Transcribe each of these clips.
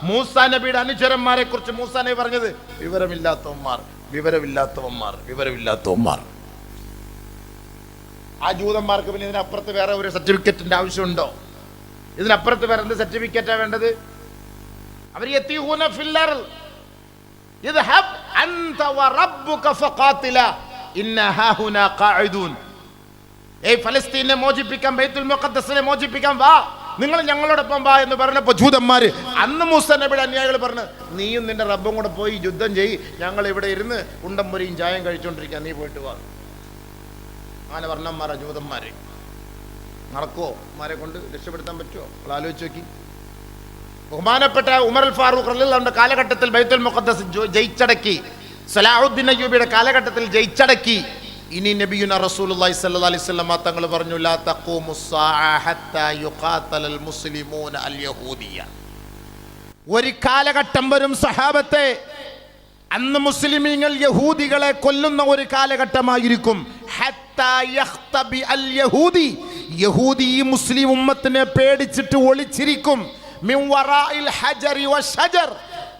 മൂസാ നബിയുടെ അനുചരന്മാരെ കുറിച്ച് മൂസാ നബി പറഞ്ഞത് വിവരമില്ലാത്തവന്മാർ. ആ ജൂതന്മാർക്ക് പിന്നെ ഇതിനപ്പുറത്ത് വേറെ ഒരു സർട്ടിഫിക്കറ്റിന്റെ ആവശ്യമുണ്ടോ? ഇതിനപ്പുറത്ത് വേറെ എന്ത് സർട്ടിഫിക്കറ്റാ വേണ്ടത്? അവർ യതീഹൂന ഫിൽ അർള് ഇദ്ഹബ് അൻത വറബ്ബുക ഫഖാതില ഇന്ന ഹാഹുനാ ഖാഇദൂൻ. ഫലസ്തീനെ മോചിപ്പിക്കാൻ, ബൈത്തുൽ മുഖദ്ദസിനെ മോചിപ്പിക്കാൻ വാ, നിങ്ങൾ ഞങ്ങളോടൊപ്പം വാ എന്ന് പറഞ്ഞപ്പോൾ ജൂതന്മാര്, അന്ന് മൂസാ നബിയുടെ അനുയായികൾ പറഞ്ഞു, നീയും നിന്റെ റബ്ബും കൂടെ പോയി യുദ്ധം ചെയ്യ്, ഞങ്ങൾ ഇവിടെ ഇരുന്ന് ഉണ്ടം പൊരിയും ചായം കഴിച്ചോണ്ടിരിക്കുക, നീ പോയിട്ട് വാ. അങ്ങനെ വർണ്ണന്മാരാ ജൂതന്മാര്. നടക്കുവോ? മാരെ കൊണ്ട് രക്ഷപ്പെടുത്താൻ പറ്റുമോ? നമ്മൾ ആലോചിച്ച് നോക്കി. ബഹുമാനപ്പെട്ട ഉമർ അൽ ഫാറൂഖ് റളിയല്ലാഹു അൻഹു കാലഘട്ടത്തിൽ ബൈത്തുൽ മുഖദ്ദസ് ജയിച്ചടക്കി. സലാഹുദ്ദീൻ അയ്യൂബിയുടെ കാലഘട്ടത്തിൽ ജയിച്ചടക്കി. ഇനി നബിയുന റസൂലുള്ളാഹി സ്വല്ലല്ലാഹു അലൈഹി വസല്ലം തങ്ങൾ പറഞ്ഞു, ലാ തഖൂമുസ്സാഅ ഹത്താ യുഖാതലൽ മുസ്ലിമൂന അൽ യഹൂദിയ. ഒരു കാലഘട്ടം വരും സഹാബത്തെ, അന്ന് മുസ്ലിമീങ്ങൾ യഹൂദികളെ കൊല്ലുന്ന ഒരു കാലഘട്ടമായിരിക്കും. ഹത്താ യഖ്തബി അൽ യഹൂദി, യഹൂദി ഈ മുസ്ലിം ഉമ്മത്തിനെ പേടിച്ചിട്ട് ഒളിച്ചിരിക്കും. മിൻ വറാഇൽ ഹജറി വശജർ,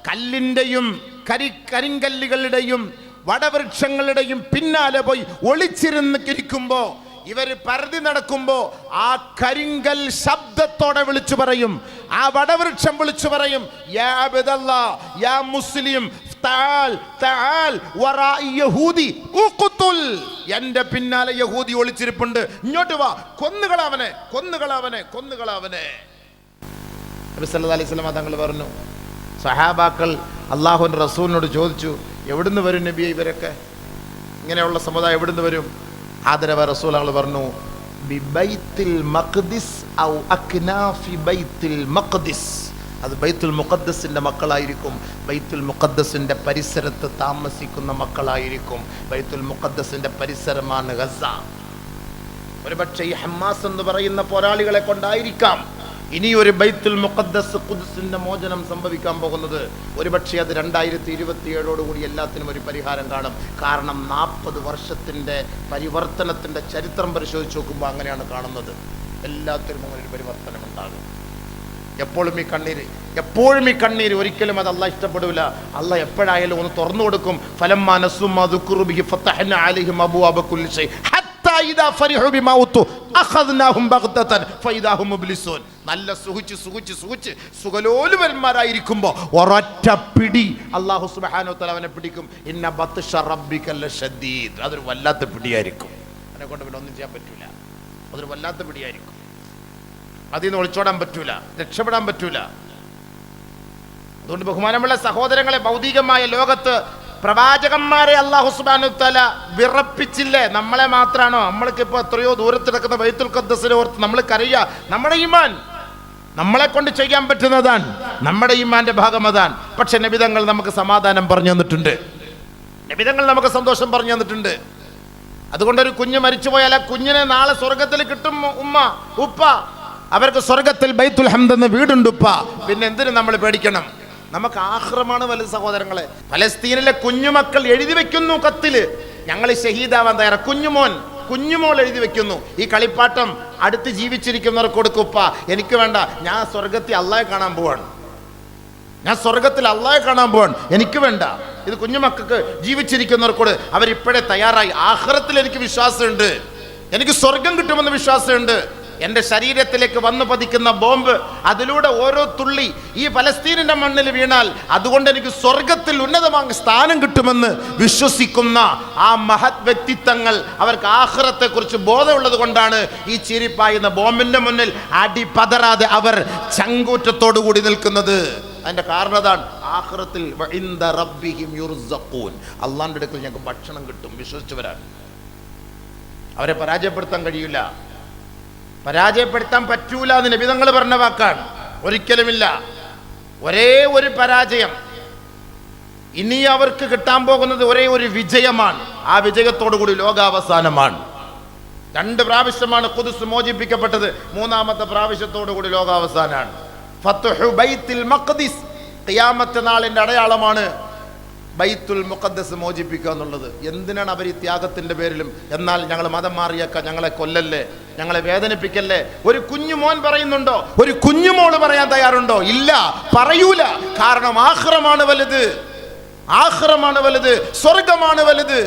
കല്ലിന്റെയും കരിങ്കല്ലുകളുടെയും വടവൃക്ഷങ്ങളുടെയും പിന്നാലെ പോയി ഒളിച്ചിരുന്നിരിക്കുമ്പോ, ഇവര് പരതി നടക്കുമ്പോ ആ കരിങ്കൽ ശബ്ദത്തോടെ വിളിച്ചു പറയും, ആ വടവൃക്ഷം വിളിച്ചു പറയും, യാ അബ്ദല്ലാഹ് യാ മുസ്ലിം തആൽ തആൽ വറാഇ യഹൂദി ഉഖ്തുൽ, എന്റെ പിന്നാലെ യഹൂദി ഒളിച്ചിരിപ്പുണ്ട്, ഇങ്ങോട്ട് വാ, കൊന്നുകളവനെ. നബി സല്ലല്ലാഹു അലൈഹി വസല്ലം തങ്ങൾ പറഞ്ഞു, സഹാബാക്കൾ അല്ലാഹുവിന്റെ റസൂലിനോട് ചോദിച്ചു, എവിടുന്ന് വരും നബിയെ ഇവരൊക്കെ, ഇങ്ങനെയുള്ള സമുദായം എവിടുന്ന് വരും? ആദരവ റസൂൽ തങ്ങൾ പറഞ്ഞു, ബിബൈത്തുൽ മഖ്ദിസ് ഔ അക്നാഫി ബൈത്തുൽ മഖ്ദിസ്, അത് ബൈത്തുൽ മുഖദ്ദസിന്റെ മക്കളായിരിക്കും, ബൈത്തുൽ മുഖദ്ദസിന്റെ പരിസരത്ത് താമസിക്കുന്ന മക്കളായിരിക്കും. ബൈത്തുൽ മുഖദ്ദസിന്റെ പരിസരമാണ് ഗസ. ഒരുപക്ഷെ ഈ ഹമാസ് എന്ന് പറയുന്ന പോരാളികളെ കൊണ്ടായിരിക്കാം ഇനി ഒരു ബൈത്തുൽ മുഖദ്ദസ് ഖുദ്സിന്റെ മോചനം സംഭവിക്കാൻ പോകുന്നത്. ഒരുപക്ഷെ അത് 2027 എല്ലാത്തിനും ഒരു പരിഹാരം കാണും. കാരണം 40 വർഷത്തിന്റെ പരിവർത്തനത്തിന്റെ ചരിത്രം പരിശോധിച്ച് നോക്കുമ്പോൾ അങ്ങനെയാണ് കാണുന്നത്. എല്ലാത്തിനും അങ്ങനെ ഒരു പരിവർത്തനം ഉണ്ടാകും. എപ്പോഴും ഈ കണ്ണീര് ഒരിക്കലും അത് അള്ളാഹ് ഇഷ്ടപ്പെടില്ല. അള്ളാഹ് എപ്പോഴായാലും ഒന്ന് തുറന്നു കൊടുക്കും. ഫലമ്മാ നസൂ മാ ദുക്റു ബിഹി ഫതഹ്നാ അലൈഹിം അബ്വാബ കുല്ലി ശൈ ഹത്താ ഇദാ ഫരിഹു ബിമാ ഉതു അഖദ്നാഹും ബഗ്തതൻ ഫഇദാ ഹും മുബ്ലിസൂൻ. നല്ല സുഖിച്ച് സുഖലോലുപന്മാരായിരിക്കുമ്പോ ഒരൊറ്റ പിടി അല്ലാഹു സുബ്ഹാനഹു വ തആല അവനെ പിടിക്കും. ഇന്ന ബത്ഷ റബ്ബിക ലശദീദ്. അതൊരു വല്ലാത്ത പിടിയായിരിക്കും. അതിനെ കൊണ്ട് പിന്നെ ഒന്നും ചെയ്യാൻ പറ്റൂല. അതൊരു വല്ലാത്ത പിടിയായിരിക്കും. അതിൽ നിന്ന് ഒളിച്ചോടാൻ പറ്റൂല, രക്ഷപ്പെടാൻ പറ്റൂല. അതുകൊണ്ട് ബഹുമാനമുള്ള സഹോദരങ്ങളെ, ഭൗതികമായ ലോകത്ത് പ്രവാചകന്മാരെ അല്ലാഹു സുബ്ഹാനഹു വ തആല വിറപ്പിച്ചില്ലേ? നമ്മളെ മാത്രാണോ? നമ്മൾക്ക് ഇപ്പോൾ എത്രയോ ദൂരത്ത് കിടക്കുന്ന ബൈത്തുൽ ഖദ്ദസിനെ ഓർത്ത് നമ്മൾ കരയുക. നമ്മുടെ ഈമാൻ നമ്മളെ കൊണ്ട് ചെയ്യാൻ പറ്റുന്നതാണ്, നമ്മുടെ ഈമാന്റെ ഭാഗം അതാണ്. പക്ഷെ നബിതങ്ങൾ നമുക്ക് സമാധാനം പറഞ്ഞു തന്നിട്ടുണ്ട്, നബിതങ്ങൾ നമുക്ക് സന്തോഷം പറഞ്ഞു തന്നിട്ടുണ്ട്. അതുകൊണ്ടൊരു കുഞ്ഞ് മരിച്ചുപോയാൽ ആ കുഞ്ഞിനെ നാളെ സ്വർഗത്തിൽ കിട്ടും. ഉപ്പ അവർക്ക് സ്വർഗത്തിൽ ബൈത്തുൽ ഹംദ് എന്ന വീടുണ്ട് ഉപ്പ. പിന്നെ എന്തിനു നമ്മൾ പേടിക്കണം? നമുക്ക് ആഖിറമാണ് വലുത് സഹോദരങ്ങളെ. ഫലസ്തീനിലെ കുഞ്ഞുമക്കൾ എഴുതി വെക്കുന്നു കത്തില്, ഞങ്ങൾ ഷഹീദാവാൻ തയ്യാറ. കുഞ്ഞുമോൾ എഴുതി വെക്കുന്നു, ഈ കളിപ്പാട്ടം അടുത്ത് ജീവിച്ചിരിക്കുന്നവർക്ക് കൊടുക്കുപ്പ, എനിക്ക് വേണ്ട, ഞാൻ സ്വർഗത്തിൽ അള്ളാഹെ കാണാൻ പോവാണ്, എനിക്ക് വേണ്ട. ഇത് കുഞ്ഞുമക്കൾക്ക് ജീവിച്ചിരിക്കുന്നവർക്കോട് അവരിപ്പോഴേ തയ്യാറായി. ആഖിറത്തിൽ എനിക്ക് വിശ്വാസമുണ്ട്, എനിക്ക് സ്വർഗം കിട്ടുമെന്ന് വിശ്വാസമുണ്ട്. എൻ്റെ ശരീരത്തിലേക്ക് വന്നു പതിക്കുന്ന ബോംബ്, അതിലൂടെ ഓരോ തുള്ളി ഈ ഫലസ്തീനിന്റെ മണ്ണിൽ വീണാൽ അതുകൊണ്ട് എനിക്ക് സ്വർഗത്തിൽ ഉന്നതമായ സ്ഥാനം കിട്ടുമെന്ന് വിശ്വസിക്കുന്ന ആ മഹത് വ്യക്തിത്വങ്ങൾ, അവർക്ക് ആഖിറത്തെ കുറിച്ച് ബോധമുള്ളത് കൊണ്ടാണ് ഈ ചീരിപ്പായുന്ന ബോംബിന്റെ മുന്നിൽ അടി പതറാതെ അവർ ചങ്കൂറ്റത്തോടു കൂടി നിൽക്കുന്നത്. അതിന്റെ കാരണം അതാണ്, ആഖിറത്തിൽ അള്ളാന്റെ അടുക്കൽ ഞങ്ങൾക്ക് ഭക്ഷണം കിട്ടും. വിശ്വസിച്ചവരാണ്. അവരെ പരാജയപ്പെടുത്താൻ കഴിയില്ല, പരാജയപ്പെടുത്താൻ പറ്റൂല എന്ന് നബിതങ്ങൾ പറഞ്ഞ വാക്കാണ്. ഒരിക്കലുമില്ല. ഒരേ ഒരു പരാജയം, ഇനി അവർക്ക് കിട്ടാൻ പോകുന്നത് ഒരേ ഒരു വിജയമാണ്. ആ വിജയത്തോടു കൂടി ലോകാവസാനമാണ്. 2 പ്രാവശ്യമാണ് ഖുദ്സ് മോചിപ്പിക്കപ്പെട്ടത്, 3ാമത്തെ പ്രാവശ്യത്തോടു കൂടി ലോകാവസാനാണ്. ഫത്ഹു ബൈത്തുൽ മഖ്ദിസ് ഖിയാമത്ത് നാളിന്റെ അടയാളമാണ്. ബൈത്തുൽ മുഖദ്ദസ് മോചിപ്പിക്കുക എന്നുള്ളത്. എന്തിനാണ് അവർ ഈ ത്യാഗത്തിൻ്റെ പേരിലും? എന്നാൽ ഞങ്ങൾ മതം മാറിയേക്കാം, ഞങ്ങളെ കൊല്ലല്ലേ, ഞങ്ങളെ വേദനിപ്പിക്കല്ലേ. ഒരു കുഞ്ഞുമോൻ പറയുന്നുണ്ടോ? ഒരു കുഞ്ഞുമോള് പറയാൻ തയ്യാറുണ്ടോ? ഇല്ല, പറയൂല. കാരണം ആഖിറമാണ് വലുത്, ആഖിറമാണ് വലുത്, സ്വർഗമാണ് വലുത്.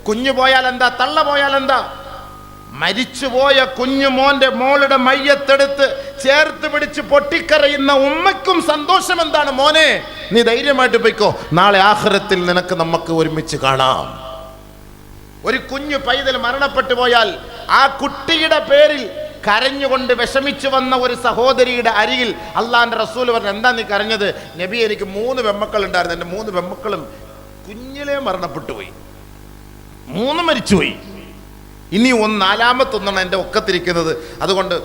കുഞ്ഞു പോയാൽ എന്താ, തള്ള പോയാൽ എന്താ? മരിച്ചുപോയ കുഞ്ഞുമോന്റെ മോളുടെ മയ്യത്തെടുത്ത് ചേർത്ത് പിടിച്ച് പൊട്ടിക്കരയുന്ന ഉമ്മയ്ക്കും സന്തോഷം എന്താണ്? മോനെ, നീ ധൈര്യമായിട്ട് പോയിക്കോ, നാളെ ആഖിറത്തിൽ നമുക്ക് ഒരുമിച്ച് കാണാം. ഒരു കുഞ്ഞു പൈതൽ മരണപ്പെട്ടു പോയാൽ ആ കുട്ടിയുടെ പേരിൽ കരഞ്ഞുകൊണ്ട് വിഷമിച്ചു വന്ന ഒരു സഹോദരിയുടെ അരികിൽ അള്ളാന്റെ റസൂൽ പറഞ്ഞു, എന്താ നീ കരഞ്ഞത്? നബി, എനിക്ക് 3 പെമ്മക്കൾ ഉണ്ടായിരുന്നു, എൻ്റെ 3 പെമ്മക്കളും കുഞ്ഞിലേ മരണപ്പെട്ടു പോയി, 3 മരിച്ചുപോയി. ഇനി 4ാമത്തൊന്നാണ് എൻ്റെ ഒക്കത്തിരിക്കുന്നത്. അതുകൊണ്ട്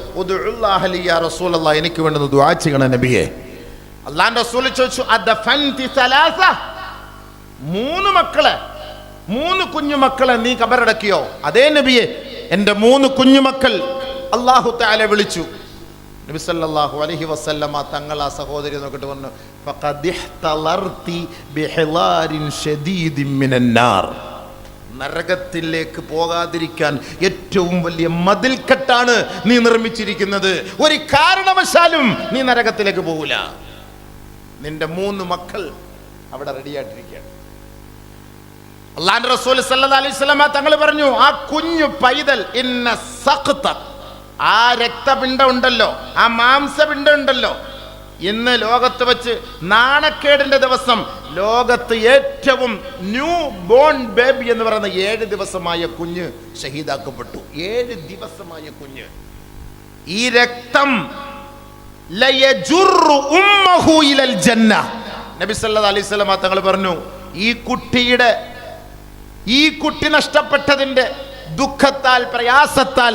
എനിക്ക് വേണ്ടുന്ന ദുആ ചെയ്യണം നബിയെ. അള്ളാന്റെ റസൂൽ ചോദിച്ചു, 3 മക്കളെ, 3 കുഞ്ഞുമക്കളെ നീ കബറടക്കിയോ? അതേ നബിയെ, എൻ്റെ 3 കുഞ്ഞുമക്കൾ അല്ലാഹു തആല വിളിച്ചു. നബി സല്ലല്ലാഹു അലൈഹി വസല്ലമ തങ്ങൾ ആ സഹോദരി നോക്കിട്ട് പറഞ്ഞു, ഫഖദിഹ്തലർതി ബിഹിലാരിൻ ശദീദിൻ മിനന്നാർ. നരകത്തിലേക്ക് പോകാതിരിക്കാൻ ഏറ്റവും വലിയ മതിൽക്കെട്ടാണ് നീ നിർമ്മിച്ചിരിക്കുന്നത്. ഒരു കാരണവശാലും നീ നരകത്തിലേക്ക് പോകില്ല. നിന്റെ 3 മക്കൾ അവിടെ റെഡിയായിട്ടിരിക്കുകയാണ്. അല്ലാഹുവിന്റെ റസൂൽ സല്ലല്ലാഹു അലൈഹി വസല്ലം തങ്ങൾ പറഞ്ഞു, ആ കുഞ്ഞു പൈതൽ ഇന്ന സഖ്ത, ആ രക്തപിണ്ഡം ഉണ്ടല്ലോ, ആ മാംസപിണ്ഡം ഉണ്ടല്ലോ, ഇന്ന് ലോകത്ത് വെച്ച് നാണക്കേടിന്റെ ദിവസം ലോകത്ത് ഏറ്റവും ന്യൂ ബോൺ ബേബി എന്ന് പറയുന്ന 7 ദിവസമായ കുഞ്ഞ് ഷഹീദാക്കപ്പെട്ടു. 7 ദിവസമായ കുഞ്ഞ്. ഈ രക്തം ലയജുറു ഉമ്മഹു ഇലൽ ജന്ന. നബി സല്ലല്ലാഹു അലൈഹി വസല്ലം തങ്ങൾ പറഞ്ഞു, ഈ കുട്ടി നഷ്ടപ്പെട്ടതിന്റെ ദുഃഖത്താൽ പ്രയാസത്താൽ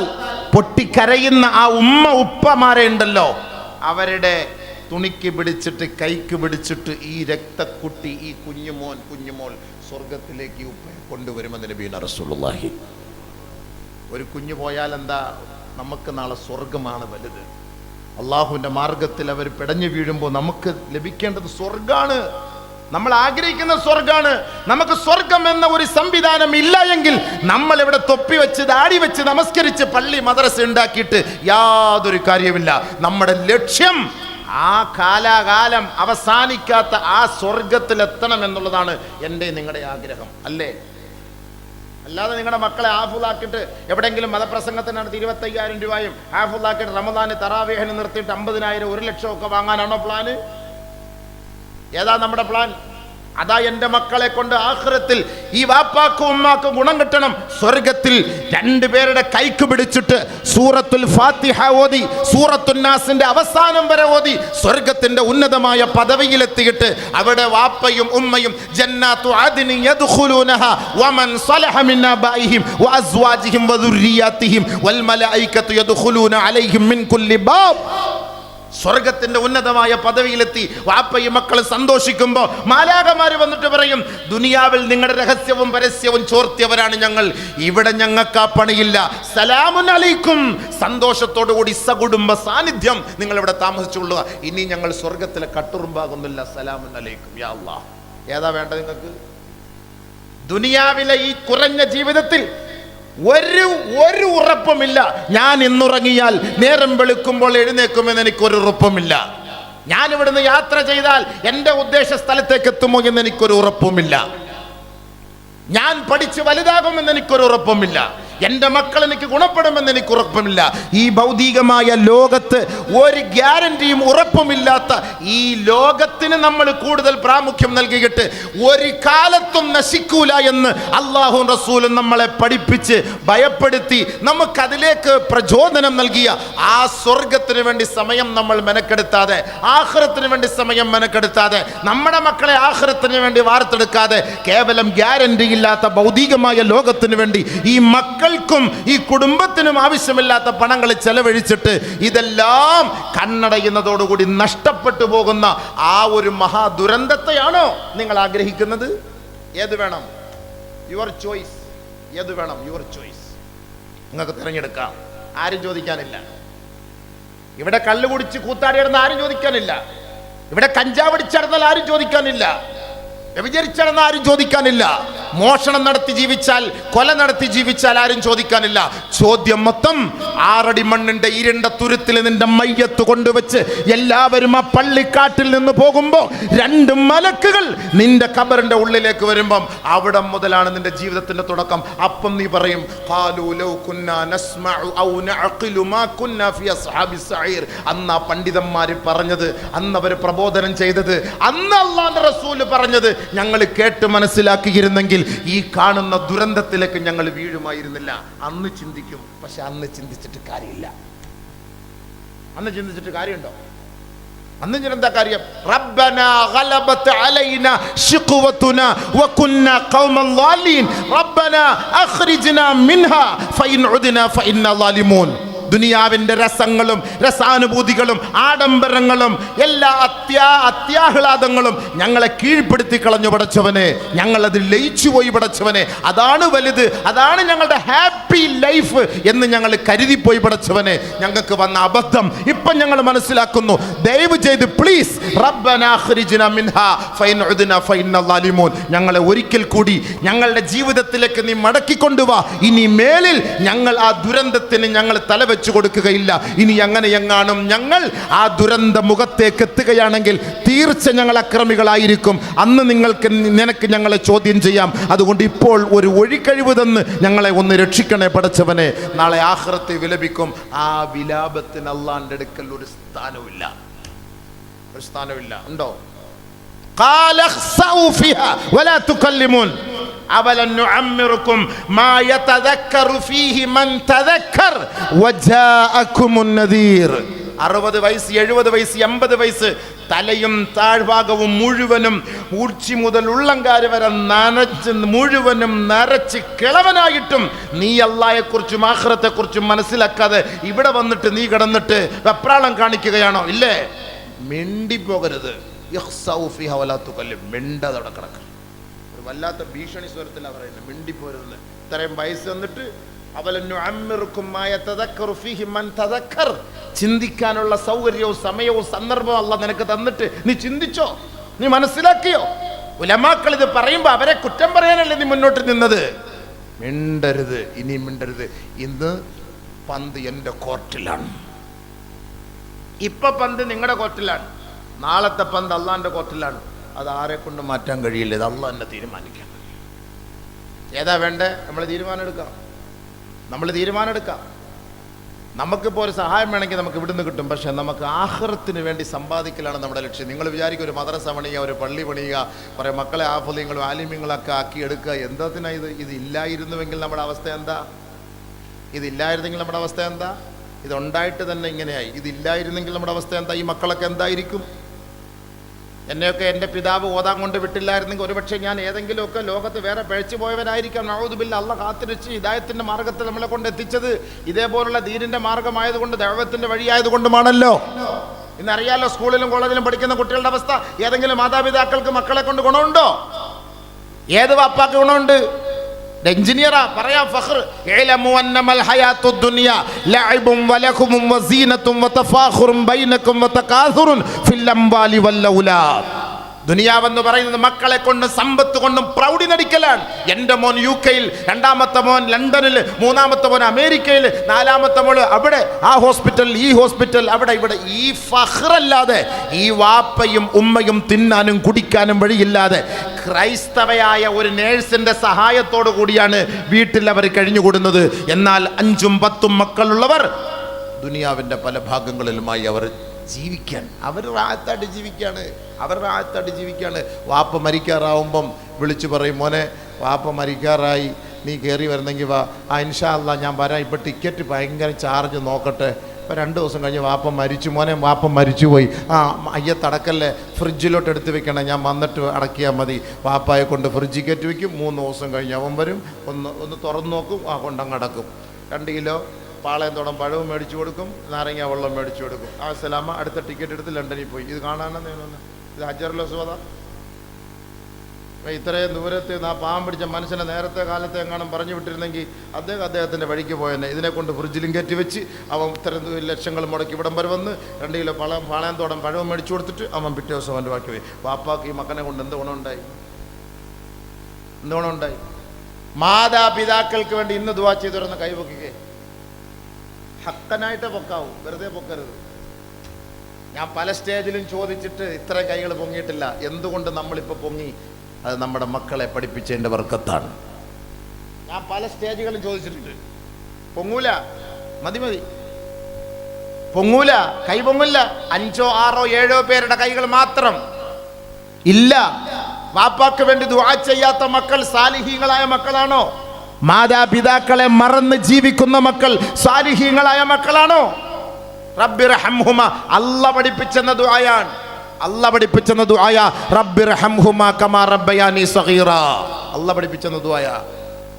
പൊട്ടിക്കരയുന്ന ആ ഉപ്പമാരെ ഉണ്ടല്ലോ, അവരുടെ തുണിക്ക് പിടിച്ചിട്ട് കൈക്ക് പിടിച്ചിട്ട് ഈ രക്തക്കുട്ടി, ഈ കുഞ്ഞുമോൾ സ്വർഗത്തിലേക്ക് ഉപ്പയെ കൊണ്ടുവരുമെന്ന് നബിയുന റസൂലുള്ളാഹി. ഒരു കുഞ്ഞു പോയാൽ എന്താ, നമുക്ക് നാളെ സ്വർഗമാണ് വലുത്. അള്ളാഹുവിന്റെ മാർഗത്തിൽ അവർ പിടഞ്ഞു വീഴുമ്പോൾ നമുക്ക് ലഭിക്കേണ്ടത് സ്വർഗാണ്, നമ്മൾ ആഗ്രഹിക്കുന്ന സ്വർഗാണ്. നമുക്ക് സ്വർഗം എന്ന ഒരു സംവിധാനം ഇല്ല എങ്കിൽ നമ്മൾ ഇവിടെ തൊപ്പി വെച്ച് ദാടി വെച്ച് നമസ്കരിച്ച് പള്ളി മദ്രസ ഉണ്ടാക്കിയിട്ട് യാതൊരു കാര്യമില്ല. നമ്മുടെ ലക്ഷ്യം ആ കാലാകാലം അവസാനിക്കാത്ത ആ സ്വർഗത്തിലെത്തണം എന്നുള്ളതാണ് എൻ്റെ നിങ്ങളുടെ ആഗ്രഹം, അല്ലേ? അല്ലാതെ നിങ്ങളുടെ മക്കളെ ഹാഫിളാക്കിയിട്ട് എവിടെയെങ്കിലും മതപ്രസംഗത്തിനാണ് 25,000 രൂപയും ഹാഫിളാക്കിയിട്ട് റമദാന് തറാവീഹിന് നിർത്തിയിട്ട് 50,000 1 ലക്ഷം ഒക്കെ വാങ്ങാനാണോ പ്ലാന്? ഏതാ നമ്മുടെ പ്ലാൻ? അതാ എൻ്റെ മക്കളെ കൊണ്ട് ആഖിറത്തിൽ ഈ വാപ്പാക്കും ഉമ്മാക്കും ഗുണം കിട്ടണം. സ്വർഗത്തിൽ 2 പേരുടെ കൈക്ക് പിടിച്ചിട്ട് സൂറത്തുൽ ഫാത്തിഹ ഓതി സൂറത്തുൻ നാസിന്റെ അവസാനം വരെ ഓതി സ്വർഗത്തിന്റെ ഉന്നതമായ പദവിയിലെത്തിയിട്ട് അവിടെ വാപ്പയും ഉമ്മയും ജന്നാത്തു അദ്നി യദ്ഖുലൂനഹ വമൻ സലഹ മിൻ ആബാഇഹിം വഅസ്വാജിഹിം വദുർരിയാതിഹിം വൽ മലായികതു യദ്ഖുലൂന അലൈഹിം മിൻ കുല്ലി ബാബ്. സ്വർഗത്തിന്റെ ഉന്നതമായ പദവിയിലെത്തി വാപ്പയും മക്കൾ സന്തോഷിക്കുമ്പോൾ മാലാഖമാര് വന്നിട്ട് പറയും, ദുനിയാവിൽ നിങ്ങളുടെ രഹസ്യവും പരസ്യവും ചോർത്തിയവരാണ് ഞങ്ങൾ, ഇവിടെ ഞങ്ങൾക്ക് ആ പണിയില്ല, സലാമുൻ അലൈക്കും. സന്തോഷത്തോടു കൂടി സകുടുംബ സാന്നിധ്യം നിങ്ങൾ ഇവിടെ താമസിച്ചുകൊള്ളുക, ഇനി ഞങ്ങൾ സ്വർഗത്തിലെ കട്ടുറുമ്പാകുന്നില്ല, സലാമുൻ അലൈക്കും. യാ അല്ലാഹ്, ഏതാ വേണ്ടത് നിങ്ങൾക്ക്? ദുനിയാവിലെ ഈ കുറഞ്ഞ ജീവിതത്തിൽ ഒരു ഉറപ്പുമില്ല. ഞാൻ ഇന്നുറങ്ങിയാൽ നേരം വെളുക്കുമ്പോൾ എഴുന്നേക്കുമെന്ന് എനിക്കൊരു ഉറപ്പുമില്ല. ഞാൻ ഇവിടുന്ന് യാത്ര ചെയ്താൽ എൻ്റെ ഉദ്ദേശ സ്ഥലത്തേക്ക് എത്തുമോ എന്ന് എനിക്കൊരു ഉറപ്പുമില്ല. ഞാൻ പഠിച്ച് വലുതാകുമെന്ന് എനിക്കൊരു ഉറപ്പുമില്ല. എൻ്റെ മക്കൾ എനിക്ക് ഗുണപ്പെടുമെന്ന് എനിക്ക് ഉറപ്പുമില്ല. ഈ ഭൗതികമായ ലോകത്ത് ഒരു ഗ്യാരണ്ടിയും ഉറപ്പുമില്ലാത്ത ഈ ലോകത്തിന് നമ്മൾ കൂടുതൽ പ്രാമുഖ്യം നൽകിയിട്ട് ഒരു കാലത്തും നശിക്കൂല എന്ന് അല്ലാഹു റസൂലും നമ്മളെ പഠിപ്പിച്ച് ഭയപ്പെടുത്തി നമുക്കതിലേക്ക് പ്രചോദനം നൽകിയ ആ സ്വർഗത്തിന് വേണ്ടി സമയം നമ്മൾ മെനക്കെടുത്താതെ, ആഖിറത്തിന് വേണ്ടി സമയം മെനക്കെടുത്താതെ, നമ്മുടെ മക്കളെ ആഖിറത്തിന് വേണ്ടി വാർത്തെടുക്കാതെ കേവലം ഗ്യാരണ്ടി ഇല്ലാത്ത ഭൗതികമായ ലോകത്തിന് വേണ്ടി ഈ മക്കൾക്കും ഈ കുടുംബത്തിനും ആവശ്യമില്ലാത്ത പണങ്ങൾ ചെലവഴിച്ചിട്ട് ഇതെല്ലാം കണ്ണടയുന്നതോടുകൂടി നഷ്ടപ്പെട്ടു പോകുന്ന ആ ഒരു മഹാദുരന്തത്തെയാണോ നിങ്ങൾ ആഗ്രഹിക്കുന്നത്? ഏത് വേണം? Your choice. ഏത് വേണം? Your choice. നിങ്ങൾക്ക് തിരഞ്ഞെടുക്കാം, ആരും ചോദിക്കാനില്ല. ഇവിടെ കള്ളു കുടിച്ച് കൂത്താടി നടന്ന ആരും ചോദിക്കാനില്ല. ഇവിടെ കഞ്ചാവടിച്ചടന്നാൽ ആരും ചോദിക്കാനില്ല. വ്യഭിചരിച്ചാണെന്ന് ആരും ചോദിക്കാനില്ല. മോഷണം നടത്തി ജീവിച്ചാൽ, കൊല നടത്തി ജീവിച്ചാൽ ആരും ചോദിക്കാനില്ല. ചോദ്യം മൊത്തം 6 അടി മണ്ണിന്റെ ഇരുണ്ട തുരുത്തിൽ നിന്റെ മയ്യത്ത് കൊണ്ടുവച്ച് എല്ലാവരും ആ പള്ളിക്കാട്ടിൽ നിന്ന് പോകുമ്പോൾ 2 മലക്കുകൾ നിന്റെ ഖബറിന്റെ ഉള്ളിലേക്ക് വരുമ്പം അവിടെ മുതലാണ് നിന്റെ ജീവിതത്തിന്റെ തുടക്കം. അപ്പം നീ പറയും, ഖാലൂ ലൗ കുന്നാ നസ്മഉ ഔ നഅഖിലു മാ കുന്നാ ഫി അസ്ഹാബിസ് സഈർ. അന്ന് ആ പണ്ഡിതന്മാർ പറഞ്ഞത്, അന്ന് അവർ പ്രബോധനം ചെയ്തത്, അന്ന് അല്ലാഹുവിന്റെ റസൂൽ പറഞ്ഞത് ഞങ്ങൾ കേട്ട് മനസ്സിലാക്കിയിരുന്നെങ്കിൽ ഈ കാണുന്ന ദുരന്തത്തിലേക്ക് ഞങ്ങൾ വീഴുമായിരുന്നില്ല. അന്ന് ചിന്തിക്കും. പക്ഷെ അന്ന് ചിന്തിച്ചിട്ട് കാര്യമില്ല. അന്ന് ചിന്തിച്ചിട്ട് കാര്യമുണ്ടോ? അന്ന് എന്താ കാര്യം? റബ്ബനാ ഗലബത് അലൈനാ ശിഖ്വതുനാ വകുന്നാ ഖൗമൻ ളാലീൻ റബ്ബനാ അഖ്രിജ്നാ മിൻഹാ ഫഇൻ ഉദ്നാ ഫഇന്നാ ളാലിമൂൻ. ദുനിയാവിന്റെ രസങ്ങളും രസാനുഭൂതികളും ആഡംബരങ്ങളും എല്ലാ അത്യാഹ്ലാദങ്ങളും ഞങ്ങളെ കീഴ്പ്പെടുത്തി കളഞ്ഞു പടച്ചവനെ. ഞങ്ങളതിൽ ലയിച്ചു പോയി പടച്ചവനെ. അതാണ് വലുത്, അതാണ് ഞങ്ങളുടെ ഹാപ്പി ലൈഫ് എന്ന് ഞങ്ങൾ കരുതിപ്പോയി പടച്ചവനെ. ഞങ്ങൾക്ക് വന്ന അബദ്ധം ഇപ്പം ഞങ്ങൾ മനസ്സിലാക്കുന്നു. ദയവ് ചെയ്ത് പ്ലീസ് റബ്ബനാ അഖ്രിജ്നാ മിൻഹാ ഫഇൻ ഉദ്നാ ഫഇന്നാ ളാലിമൂൻ. ഞങ്ങളെ ഒരിക്കൽ കൂടി ഞങ്ങളുടെ ജീവിതത്തിലേക്ക് നീ മടക്കിക്കൊണ്ടുവാ. ഇനി മേലിൽ ഞങ്ങൾ ആ ദുരന്തത്തിന് ഞങ്ങൾ തലവെച്ച് കൊടുക്കുകയില്ല. ഇനി അങ്ങനെ എങ്ങാനും ഞങ്ങൾ ആ ദുരന്ത മുഖത്തേക്ക് എത്തുകയാണെങ്കിൽ തീർച്ച ഞങ്ങൾ അക്രമികളായിരിക്കും. അന്ന് നിനക്ക് ഞങ്ങളെ ചോദ്യം ചെയ്യാം. അതുകൊണ്ട് ഇപ്പോൾ ഒരു ഒഴിക്കഴിവ് തന്ന് ഞങ്ങളെ ഒന്ന് രക്ഷിക്കണേ പടച്ചവനെ. നാളെ ആഖിറത്തിൽ വിലപിക്കും. ആ വിലാപത്തിന് അല്ലാഹുവിന്റെ അടുക്കൽ ഒരു സ്ഥാനമില്ല. ഒരു സ്ഥാനമില്ല. ഉണ്ടോ? ഖാല ഖ്സഉ ഫിഹാ വലാ തുകല്ലിമൂൻ അവലൻ നുഅമ്മിറുക്കും മാ യതദക്കറു ഫീഹി മൻ തദക്കർ വജാഅകുമുൻ നദീർ. 60 വയസ്സ്, 70 വയസ്സ്, 80 വയസ്സ്, തലയും താഴ്ഭാഗവും മുഴുവനും ഉച്ചി മുതൽ ഉള്ളങ്കാര് വരെ മുഴുവനും നരച്ച് കിളവനായിട്ടും നീ അല്ലാഹയെക്കുറിച്ചും ആഖിറത്തെക്കുറിച്ചും മനസ്സിലാക്കാതെ ഇവിടെ വന്നിട്ട് നീ കിടന്നിട്ട് വെപ്രാളം കാണിക്കുകയാണോ? ഇല്ലേ? മിണ്ടിപ്പോകരുത്. മിണ്ടതവിടെ കിടക്കണം. ഒരു വല്ലാത്ത ഭീഷണി സ്വരത്തിലാണ് പറയുന്നത്. മിണ്ടിപ്പോരുന്നത്. ഇത്രയും വയസ്സ് വന്നിട്ട് ചിന്തിക്കാനുള്ള സൗകര്യവും സമയവും സന്ദർഭവും അല്ലാഹ് നിനക്ക് തന്നിട്ട് നീ ചിന്തിച്ചോ? നീ മനസ്സിലാക്കിയോ? ഉലമാക്കൾ ഇത് പറയുമ്പോൾ അവരെ കുറ്റം പറയാനല്ലേ നീ മുന്നോട്ട് നിന്നത്? മിണ്ടരുത്, ഇനി മിണ്ടരുത്. ഇന്ന് പന്ത് എൻ്റെ കോർട്ടിലാണ്. ഇപ്പൊ പന്ത് നിങ്ങളുടെ കോർട്ടിലാണ്. നാളത്തെ പന്ത് അള്ളാന്റെ കോർട്ടിലാണ്. അത് ആരെ കൊണ്ട് മാറ്റാൻ കഴിയില്ല. ഇത് അള്ളാഹ് തന്നെ തീരുമാനിക്കാം. ഏതാ വേണ്ടേ? നമ്മൾ തീരുമാനം എടുക്കാം. നമുക്കിപ്പോൾ ഒരു സഹായം വേണമെങ്കിൽ നമുക്ക് ഇവിടുന്ന് കിട്ടും. പക്ഷെ നമുക്ക് ആഖിറത്തിന് വേണ്ടി സമ്പാദിക്കലാണ് നമ്മുടെ ലക്ഷ്യം. നിങ്ങൾ വിചാരിക്കും ഒരു മദ്രസ പണിയുക, ഒരു പള്ളി പണിയുക, കുറേ മക്കളെ ആഫലിങ്ങളും ആലിമ്യങ്ങളൊക്കെ ആക്കിയെടുക്കുക. എന്താത്തിനാ ഇത്? ഇതില്ലായിരുന്നുവെങ്കിൽ നമ്മുടെ അവസ്ഥ എന്താ? ഇതില്ലായിരുന്നെങ്കിൽ നമ്മുടെ അവസ്ഥ എന്താ? ഇതുണ്ടായിട്ട് തന്നെ ഇങ്ങനെയായി. ഇതില്ലായിരുന്നെങ്കിൽ നമ്മുടെ അവസ്ഥ എന്താ? ഈ മക്കളൊക്കെ എന്തായിരിക്കും? എന്നെയൊക്കെ എൻ്റെ പിതാവ് ഓതാൻ കൊണ്ട് വിട്ടില്ലായിരുന്നെങ്കിൽ ഒരുപക്ഷെ ഞാൻ ഏതെങ്കിലുമൊക്കെ ലോകത്ത് വേറെ പിഴച്ചു പോയവനായിരിക്കാം. നഊദു ബില്ലാഹ്. അല്ലാഹ് കാത്തിരച്ച് ഹിദായത്തിൻ്റെ മാർഗത്തിൽ നമ്മളെ കൊണ്ട് എത്തിച്ചത് ഇതേപോലുള്ള ദീനിൻ്റെ മാർഗമായതുകൊണ്ട്, ദഅവത്തിൻ്റെ വഴിയായതുകൊണ്ടുമാണല്ലോ. ഇന്നറിയാലോ സ്കൂളിലും കോളേജിലും പഠിക്കുന്ന കുട്ടികളുടെ അവസ്ഥ. ഏതെങ്കിലും മാതാപിതാക്കൾക്ക് മക്കളെ കൊണ്ട് ഗുണമുണ്ടോ? ഏത് വാപ്പാക്ക് ഗുണമുണ്ട്? എഞ്ചിനീയറാ പറയാ ഫഖർ. ഇഅ്ലമു അന്നമൽ ഹയാത്തു ദുനിയ ലഅബും വലഹും വസീനത്തും വതഫാഖുറും ബൈനകും വതകാസുറുൻ ഫിൽ അംവാലി വൽ ഔലാദ്. ദുനിയാവെന്ന് പറയുന്നത് മക്കളെ കൊണ്ടും സമ്പത്ത് കൊണ്ടും പ്രൗഢി നടിക്കലാണ്. എൻ്റെ മോൻ UK-യിൽ, രണ്ടാമത്തെ മോൻ ലണ്ടനിൽ, മൂന്നാമത്തെ മോൻ അമേരിക്കയിൽ, നാലാമത്തെ മോൾ അവിടെ, ആ ഹോസ്പിറ്റൽ, ഈ ഹോസ്പിറ്റൽ, അവിടെ ഇവിടെ. ഈ ഫഖ്റല്ലാതെ ഈ വാപ്പയും ഉമ്മയും തിന്നാനും കുടിക്കാനും വഴിയില്ലാതെ ക്രൈസ്തവയായ ഒരു നേഴ്സിന്റെ സഹായത്തോടു കൂടിയാണ് വീട്ടിൽ അവർ കഴിഞ്ഞുകൂടുന്നത്. എന്നാൽ 5ഉം 10ഉം മക്കളുള്ളവർ ദുനിയാവിൻ്റെ പല ഭാഗങ്ങളിലുമായി അവർ ജീവിക്കാൻ, അവർ റാഹത്തായിട്ട് ജീവിക്കുകയാണ്. വാപ്പ മരിക്കാറാവുമ്പം വിളിച്ചു പറയും, മോനെ വാപ്പ മരിക്കാറായി, നീ കയറി വരുന്നെങ്കിൽ വാ. ഇൻഷാ അല്ലാഹ് ഞാൻ വരാം. ഇപ്പം ടിക്കറ്റ് ഭയങ്കര ചാർജ് നോക്കട്ടെ. ഇപ്പോൾ 2 ദിവസം കഴിഞ്ഞ് വാപ്പ മരിച്ചു. മോനെ വാപ്പ മരിച്ചുപോയി. അയ്യത്തടക്കല്ലേ, ഫ്രിഡ്ജിലോട്ട് എടുത്ത് വെക്കണം, ഞാൻ വന്നിട്ട് അടക്കിയാൽ മതി. വാപ്പായെ കൊണ്ട് ഫ്രിഡ്ജിൽ കയറ്റി വയ്ക്കും. 3 ദിവസം കഴിഞ്ഞ് അവൻ വരും, ഒന്ന് തുറന്നു നോക്കും, കൊണ്ടങ്ങ് അടക്കും. 2 കിലോ പാളയത്തോളം പഴവും മേടിച്ചു കൊടുക്കും, നാരങ്ങ വെള്ളം മേടിച്ചു കൊടുക്കും. സലാമ അടുത്ത ടിക്കറ്റ് എടുത്ത് ലണ്ടനിൽ പോയി. ഇത് കാണാനെന്ന് തോന്നുന്നു. ഇത് ഹജ്ജറുൽ അസ്വദാ. ഇത്രയും ദൂരത്ത് ആ പാവം പിടിച്ച മനുഷ്യനെ നേരത്തെ കാലത്തെ എങ്ങാനും പറഞ്ഞു വിട്ടിരുന്നെങ്കിൽ അദ്ദേഹത്തിൻ്റെ വഴിക്ക് പോയെന്നെ. ഇതിനെക്കൊണ്ട് ഫ്രിഡ്ജിലും കയറ്റി വെച്ച് അവൻ ഇത്രയും ലക്ഷങ്ങൾ മുടക്കി ഇവിടം വരെ വന്ന് 2 കിലോ പാളയത്തോളം പഴവും മേടിച്ചു കൊടുത്തിട്ട് അവൻ പിറ്റേ ദിവസം അവൻ്റെ ബാക്കി പോയി. വാപ്പാക്ക് ഈ മക്കനെ കൊണ്ട് എന്ത് ഗുണമുണ്ടായി? എന്തുകൊണ്ടുണ്ടായി? മാതാപിതാക്കൾക്ക് വേണ്ടി ഇന്ന് ദുആ ചെയ്തുറന്ന് കൈപൊക്കിക്കേ. ഹക്കനായിട്ട് പൊക്കാവൂ, വെറുതെ പൊക്കരുത്. ഞാൻ പല സ്റ്റേജിലും ചോദിച്ചിട്ട് ഇത്രയും കൈകൾ പൊങ്ങിയിട്ടില്ല. എന്തുകൊണ്ട് നമ്മളിപ്പോൾ പൊങ്ങി? അത് നമ്മുടെ മക്കളെ പഠിപ്പിച്ചതിൻ്റെ വർക്കത്താണ്. ഞാൻ പല സ്റ്റേജുകളും ചോദിച്ചിട്ടുണ്ട്. പൊങ്ങൂല, മതി പൊങ്ങൂല, കൈ പൊങ്ങില്ല. 5, 6, 7 പേരുടെ കൈകൾ മാത്രം ഇല്ല. വാപ്പാക്ക് വേണ്ടി ദുആ ചെയ്യാത്ത മക്കൾ സാലിഹീങ്ങളായ മക്കളാണോ? മാതാപിതാക്കളെ മറന്ന് ജീവിക്കുന്ന മക്കൾ സാലിഹീങ്ങളായ മക്കളാണോ? റബ്ബിർഹംഹുമ, അല്ലാഹ് പഠിപ്പിച്ചെന്ന ദുആയാണ്. അല്ലാഹ് പഠിപ്പിച്ചെന്ന ദുആയ റബ്ബിർഹംഹുമ കമാ റബ്ബയാനി സഗീറ. അല്ലാഹ് പഠിപ്പിച്ചെന്ന ദുആയ.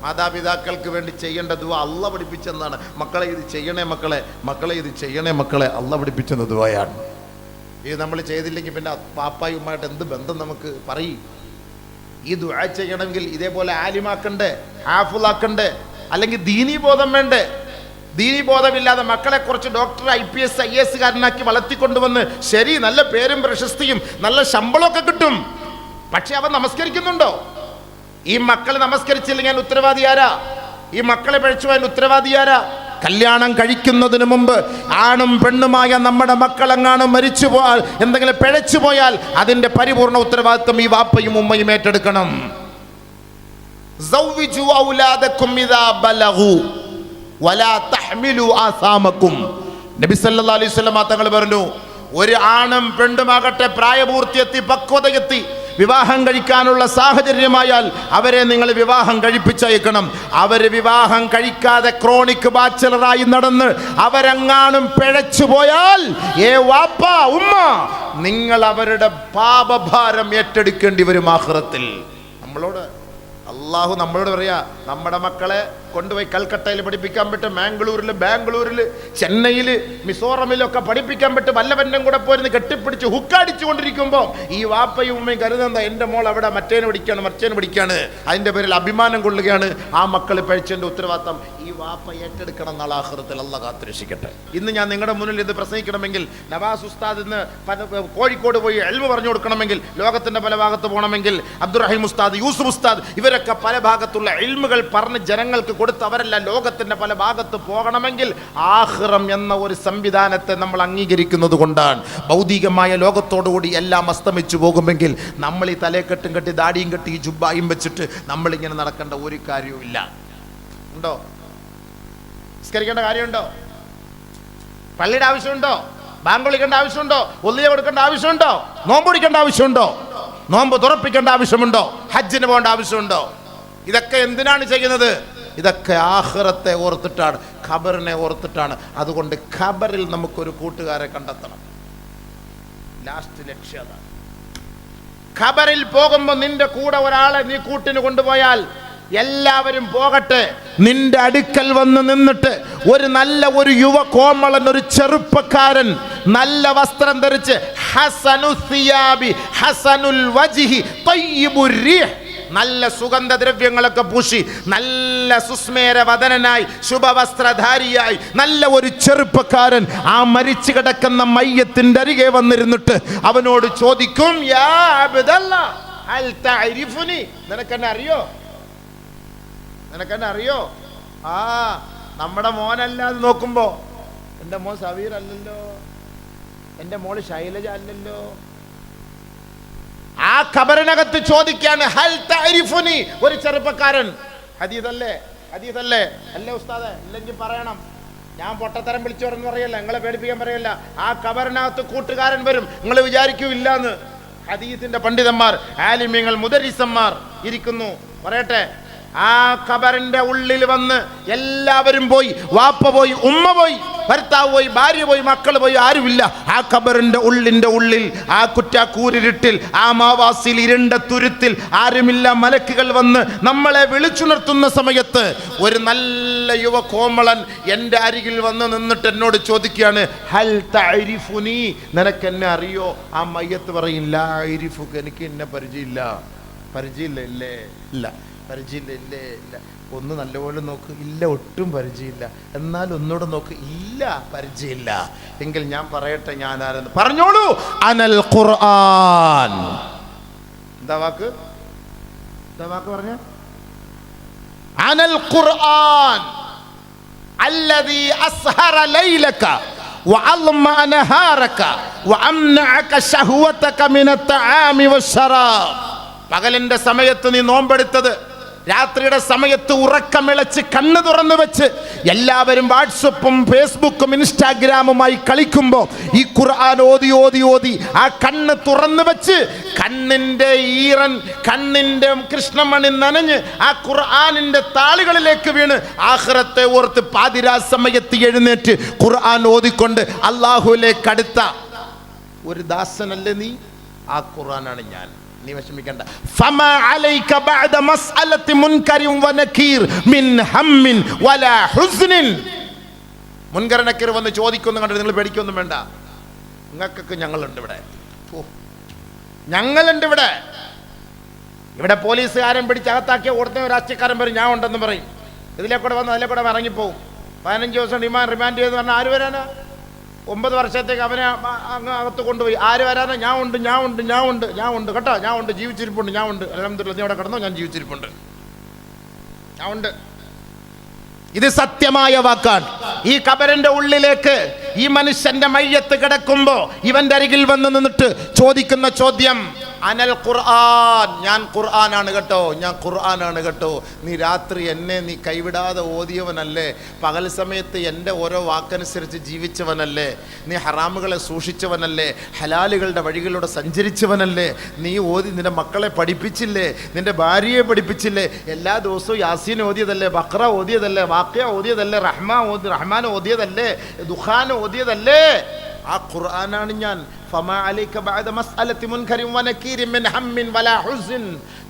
മാതാപിതാക്കൾക്ക് വേണ്ടി ചെയ്യേണ്ട ദുആ അല്ലാഹ് പഠിപ്പിച്ചെന്നാണ്. മക്കളെ ഇത് ചെയ്യണേ മക്കളെ, മക്കളെ ഇത് ചെയ്യണേ മക്കളെ, അല്ലാഹ് പഠിപ്പിച്ചെന്ന ദുആയാണ്. ഇത് നമ്മൾ ചെയ്തില്ലെങ്കിൽ പിന്നെ പാപ്പായും ഉമ്മായിട്ട് എന്ത് ബന്ധം നമുക്ക് പറയും? ഈ ദുആ ചെയ്യണമെങ്കിൽ ഇതേപോലെ ആലിമാക്കണ്ടേ, ഹാഫിളാക്കണ്ടേ, അല്ലെങ്കിൽ ദീനീ ബോധം വേണ്ടേ? ദീനീ ബോധമില്ലാതെ മക്കളെ കുറച്ച് ഡോക്ടർ, IPS, IAS കാരനാക്കി വളർത്തിക്കൊണ്ടുവന്ന് ശരി, നല്ല പേരും പ്രശസ്തിയും നല്ല ശമ്പളമൊക്കെ കിട്ടും. പക്ഷെ അവൻ നമസ്കരിക്കുന്നുണ്ടോ? ഈ മക്കൾ നമസ്കരിച്ചില്ലെങ്കിൽ ഉത്തരവാദി ആരാ? ഈ മക്കളെ പഴിച്ചുപോയാൽ ഉത്തരവാദി ആരാ? കല്യാണം കഴിക്കുന്നതിന് മുമ്പ് ആണും പെണ്ണുമായ നമ്മുടെ മക്കളെങ്ങാനും മരിച്ചു പോയാൽ, എന്തെങ്കിലും പിഴച്ചു പോയാൽ അതിന്റെ പരിപൂർണ ഉത്തരവാദിത്വം ഈ വാപ്പയും ഉമ്മയും ഏറ്റെടുക്കണം. സൗവിജു ഔലാദക്കും ഇദാ ബലഗു വലാ തഹ്മിലു ആസാമക്കും. നബി സല്ലല്ലാഹു അലൈഹി വസല്ലം തങ്ങൾ പറഞ്ഞു, ഒരു ആണും പെണ്ണുമാകട്ടെ പ്രായപൂർത്തിയെത്തി പക്വതയെത്തി വിവാഹം കഴിക്കാനുള്ള സാഹചര്യമായാൽ അവരെ നിങ്ങൾ വിവാഹം കഴിപ്പിച്ചയക്കണം. അവർ വിവാഹം കഴിക്കാതെ ക്രോണിക് ബാച്ചലറായി നടന്ന് അവരെങ്ങാനും പിഴച്ചു പോയാൽ വാപ്പ ഉമ്മ, നിങ്ങൾ അവരുടെ പാപഭാരം ഏറ്റെടുക്കേണ്ടി വരും ആഖിറത്തിൽ. അള്ളാഹു നമ്മളോട് പറയാ, നമ്മുടെ മക്കളെ കൊണ്ടുപോയി കൽക്കട്ടയിൽ പഠിപ്പിക്കാൻ പറ്റും, മാംഗ്ലൂരിൽ, ബാംഗ്ലൂരിൽ, ചെന്നൈയിൽ, മിസോറമിലൊക്കെ പഠിപ്പിക്കാൻ പറ്റും. വല്ലവൻ്റെ കൂടെ പോയിരുന്ന് കെട്ടിപ്പിടിച്ച് ഹുക്കടിച്ചു കൊണ്ടിരിക്കുമ്പോൾ ഈ വാപ്പയും ഉമ്മയും കരുതുന്ന എൻ്റെ മോൾ അവിടെ മറ്റേനെ പിടിക്കാണ്, മറ്റേനെ പിടിക്കാണ്, അതിൻ്റെ പേരിൽ അഭിമാനം കൊള്ളുകയാണ്. ആ മക്കൾ പഴിച്ചതിൻ്റെ ഉത്തരവാദിത്തം ഈ വാപ്പ ഏറ്റെടുക്കണം. നാളെ ആഖിറത്തിൽ അല്ലാഹ് കാത്തുരക്ഷിക്കട്ടെ. ഇന്ന് ഞാൻ നിങ്ങളുടെ മുന്നിൽ ഇത് പ്രസംഗിക്കണമെങ്കിൽ, നവാസ് ഉസ്താദ് ഇന്ന് കോഴിക്കോട് പോയി എൽമു പറഞ്ഞു കൊടുക്കണമെങ്കിൽ, ലോകത്തിൻ്റെ പല ഭാഗത്ത് പോകണമെങ്കിൽ, അബ്ദുറഹീം ഉസ്താദ്, യൂസുഫ് ഉസ്താദ്, ഇവരൊക്കെ പല ഭാഗത്തുള്ള ഇൽമുകൾ പറഞ്ഞ് ജനങ്ങൾക്ക് കൊടുത്ത് അവരെല്ലാം ലോകത്തിൻ്റെ പല ഭാഗത്ത് പോകണമെങ്കിൽ ആഖിറം എന്ന ഒരു സംവിധാനത്തെ നമ്മൾ അംഗീകരിക്കുന്നത് കൊണ്ടാണ്. ഭൗതികമായ ലോകത്തോടുകൂടി എല്ലാം അസ്തമിച്ചു പോകുമെങ്കിൽ നമ്മൾ ഈ തലക്കെട്ടും കെട്ടി ദാടിയും കെട്ടി ഈ ജുബ്ബായും വെച്ചിട്ട് നമ്മളിങ്ങനെ നടക്കേണ്ട ഒരു കാര്യവും ഇല്ല. ഉണ്ടോ? നിസ്കരിക്കേണ്ട കാര്യമുണ്ടോ? പള്ളിയുടെ ആവശ്യമുണ്ടോ? ബാങ്ക് വിളിക്കേണ്ട ആവശ്യമുണ്ടോ? ഒല്ലിയ കൊടുക്കേണ്ട ആവശ്യമുണ്ടോ? നോമ്പ് പിടിക്കേണ്ട ആവശ്യമുണ്ടോ? നോമ്പ് തുറപ്പിക്കേണ്ട ആവശ്യമുണ്ടോ? ഹജ്ജിന് പോകേണ്ട ആവശ്യമുണ്ടോ? ഇതൊക്കെ എന്തിനാണ് ചെയ്യുന്നത്? ഇതൊക്കെ ആഖിറത്തെ ഓർത്തിട്ടാണ്, ഖബറിനെ ഓർത്തിട്ടാണ്. അതുകൊണ്ട് ഖബറിൽ നമുക്കൊരു കൂട്ടുകാരെ കണ്ടെത്തണം. ലാസ്റ്റ് ലക്ഷ്യം അതാണ്. ഖബറിൽ പോകുമ്പോൾ നിന്റെ കൂടെ ഒരാളെ നീ കൂട്ടിന് കൊണ്ടുപോയാൽ എല്ലാവരും പോകട്ടെ, നിന്റെ അടുക്കൽ വന്ന് നിന്നിട്ട് ഒരു യുവ കോമളൻ, ഒരു ചെറുപ്പക്കാരൻ നല്ല വസ്ത്രം ധരിച്ച് ഹസനു സിയാബി ഹസനുൽ വജ്ഹി തയ്യിബുർ റീഹ്, നല്ല സുഗന്ധദ്രവ്യങ്ങളൊക്കെ പൂശി നല്ല സുസ്മേരവദനായി ശുഭവസ്ത്രധാരിയായി നല്ല ഒരു ചെറുപ്പക്കാരൻ ആ മരിച്ചു കിടക്കുന്ന മയ്യത്തിന്റെ അരികെ വന്നിരുന്നിട്ട് അവനോട് ചോദിക്കും, യാ അബ്ദല്ലാ ഹൽ തഅരിഫുനി, നിനക്കെന്നെ അറിയോ? നിനക്കെന്നെ അറിയോ? ആ നമ്മുടെ മോനല്ലാതെ നോക്കുമ്പോ എൻ്റെ മോൻ സവീർ അല്ലല്ലോ, എൻ്റെ മോള് ശൈലജ അല്ലല്ലോ. ആ ഖബറിനകത്ത് ചോദിക്കാണ്, ഹൽ തഅരിഫുനി, ഒരു ചെറുപ്പക്കാരൻ. ഹദീസല്ലേ? ഹദീസല്ലേ? അല്ലേ ഉസ്താദേ? ഇല്ലെങ്കിൽ പറയണം. ഞാൻ പൊട്ടത്തരം വിളിച്ചു പറഞ്ഞു പറയല്ല, നിങ്ങളെ പേടിപ്പിക്കാൻ പറയല്ല. ആ ഖബറിനകത്ത് കൂട്ടുകാരൻ വരും, നിങ്ങൾ വിചാരിക്കൂല്ലാന്ന്. ഹദീസിന്റെ പണ്ഡിതന്മാർ, ആലിമ്യങ്ങൾ, മുദരിസന്മാർ ഇരിക്കുന്നു. പറയട്ടെ, ആ ഖബറിന്റെ ഉള്ളിൽ വന്ന് എല്ലാവരും പോയി, വാപ്പ പോയി, ഉമ്മ പോയി, ഭർത്താവ് പോയി, ഭാര്യ പോയി, മക്കൾ പോയി, ആരുമില്ല. ആ ഖബറിന്റെ ഉള്ളിൽ ആ കുറ്റാക്കൂരിരുട്ടിൽ, ആ മാവാസിൽ, ഇരുണ്ട തുരുത്തിൽ ആരുമില്ല. മലക്കുകൾ വന്ന് നമ്മളെ വിളിച്ചുണർത്തുന്ന സമയത്ത് ഒരു നല്ല യുവ കോമളൻ എൻ്റെ അരികിൽ വന്ന് നിന്നിട്ട് എന്നോട് ചോദിക്കുകയാണ്, ഹൽ തഅരിഫുനി, നിനക്ക് എന്നെ അറിയോ? ആ മയ്യത്ത് പറയും, ലാ അരിഫുക, എനിക്ക് എന്നെ പരിചയമില്ല. പരിചയമില്ല? ഇല്ലേ? ഇല്ല. പരിചയമില്ല? ഇല്ലേ? ഇല്ല. ഒന്ന് നല്ലപോലെ നോക്ക്, ഇല്ല, ഒട്ടും പരിചയമില്ല. എന്നാൽ ഒന്നുകൂടെ നോക്ക്, ഇല്ല, പരിചയമില്ല. എങ്കിൽ ഞാൻ പറയട്ടെ, ഞാൻ ആരെന്ന് പറഞ്ഞോളൂ. അനൽ ഖുർആൻ. എന്താ വാക്ക്? എന്താ വാക്ക് പറഞ്ഞ? അനൽ ഖുർആൻ അല്ലദീ അസ്ഹറ ലൈലക വഅൽമ നഹാറക വഅംനഅക ശഹവതക മിനത് തആമി വശറാബ്. പകലിന്റെ സമയത്ത് നീ നോമ്പെടുത്തത്, രാത്രിയുടെ സമയത്ത് ഉറക്കമിളച്ച് കണ്ണ് തുറന്നു വെച്ച് എല്ലാവരും വാട്സപ്പും ഫേസ്ബുക്കും ഇൻസ്റ്റാഗ്രാമുമായി കളിക്കുമ്പോൾ ഈ ഖുർആൻ ഓതി ഓതി ഓതി ആ കണ്ണ് തുറന്നു വെച്ച് കണ്ണിൻ്റെ ഈറൻ, കണ്ണിൻ്റെ കൃഷ്ണമണി നനഞ്ഞ് ആ ഖുർആനിൻ്റെ താളുകളിലേക്ക് വീണ് ആഖിറത്തെ ഓർത്ത് പാതിരാ സമയത്ത് എഴുന്നേറ്റ് ഖുർആൻ ഓതിക്കൊണ്ട് അല്ലാഹുവിലേക്ക് അടുത്ത ഒരു ദാസനല്ലേ നീ? ആ ഖുർആനാണ് ഞാൻ. നീ വിഷമിക്കണ്ട. ഫമാ അലൈക ബഅദ മസ്അലത്തി മുൻകരി വനകീർ മിൻ ഹമ്മിൻ വലാ ഹുസ്നിൻ. മുൻകർ നക്കീർ വന്ന് ചോദിക്കുന്നു കണ്ടിട്ട് നിങ്ങൾ പേടിക്കൊന്നും വേണ്ട. നിങ്ങൾക്കൊക്കെ ഞങ്ങളുണ്ട് ഇവിടെ. ഞങ്ങളുണ്ട് ഇവിടെ. ഇവിടെ പോലീസുകാരൻ പിടിച്ചകത്താക്കിയ ഉടനെ രാഷ്ട്രീയക്കാരൻ പറയും ഞാൻ ഉണ്ടെന്ന് പറയും. ഇതിലേക്കൂടെ വന്ന് അതിലേക്കൂടെ ഇറങ്ങിപ്പോവും. 15 ദിവസം റിമാൻഡ് ചെയ്തെന്ന് പറഞ്ഞാൽ ആര് വരാനാ? 9 വർഷത്തേക്ക് അവനെ അങ്ങ് അകത്ത് കൊണ്ടുപോയി. ആര് വരാനാ? ഞാൻ ഉണ്ട് കേട്ടോ, ഞാൻ ഉണ്ട്, ജീവിച്ചിരിപ്പുണ്ട്, ഞാൻ ഉണ്ട്. അൽഹംദുലില്ലാഹ്, നീ അവിടെ കിടന്നോ, ഞാൻ ജീവിച്ചിരിപ്പുണ്ട്, ഞാൻ ഉണ്ട്. ഇത് സത്യമായ വാക്കാണ്. ഈ ഖബറിന്റെ ഉള്ളിലേക്ക് ഈ മനുഷ്യന്റെ മയ്യത്ത് കിടക്കുമ്പോ ഇവന്റെ അരികിൽ വന്ന് നിന്നിട്ട് ചോദിക്കുന്ന ചോദ്യം അനൽ ഖുർആൻ, ഞാൻ ഖുർആനാണ് കേട്ടോ, ഞാൻ ഖുർആനാണ് കേട്ടോ. നീ രാത്രി എന്നെ നീ കൈവിടാതെ ഓതിയവനല്ലേ? പകൽ സമയത്ത് എൻ്റെ ഓരോ വാക്കനുസരിച്ച് ജീവിച്ചവനല്ലേ? നീ ഹറാമുകളെ സൂക്ഷിച്ചവനല്ലേ? ഹലാലുകളുടെ വഴികളിലൂടെ സഞ്ചരിച്ചവനല്ലേ? നീ ഓതി നിന്റെ മക്കളെ പഠിപ്പിച്ചില്ലേ? നിന്റെ ഭാര്യയെ പഠിപ്പിച്ചില്ലേ? എല്ലാ ദിവസവും യാസീൻ ഓതിയതല്ലേ? ബഖറ ഓതിയതല്ലേ? വാഖിയ ഓതിയതല്ലേ? റഹ്മാൻ ഓതിയതല്ലേ? ദുഖാൻ ഓതിയതല്ലേ? ആ ഖുർആനാണ് ഞാൻ. ഫമാ അലൈക ബഅദ മസ്അലത്തി മുൻകരി വനകീർ മിൻ ഹമ്മിൻ വലാ ഹുസ്ൻ.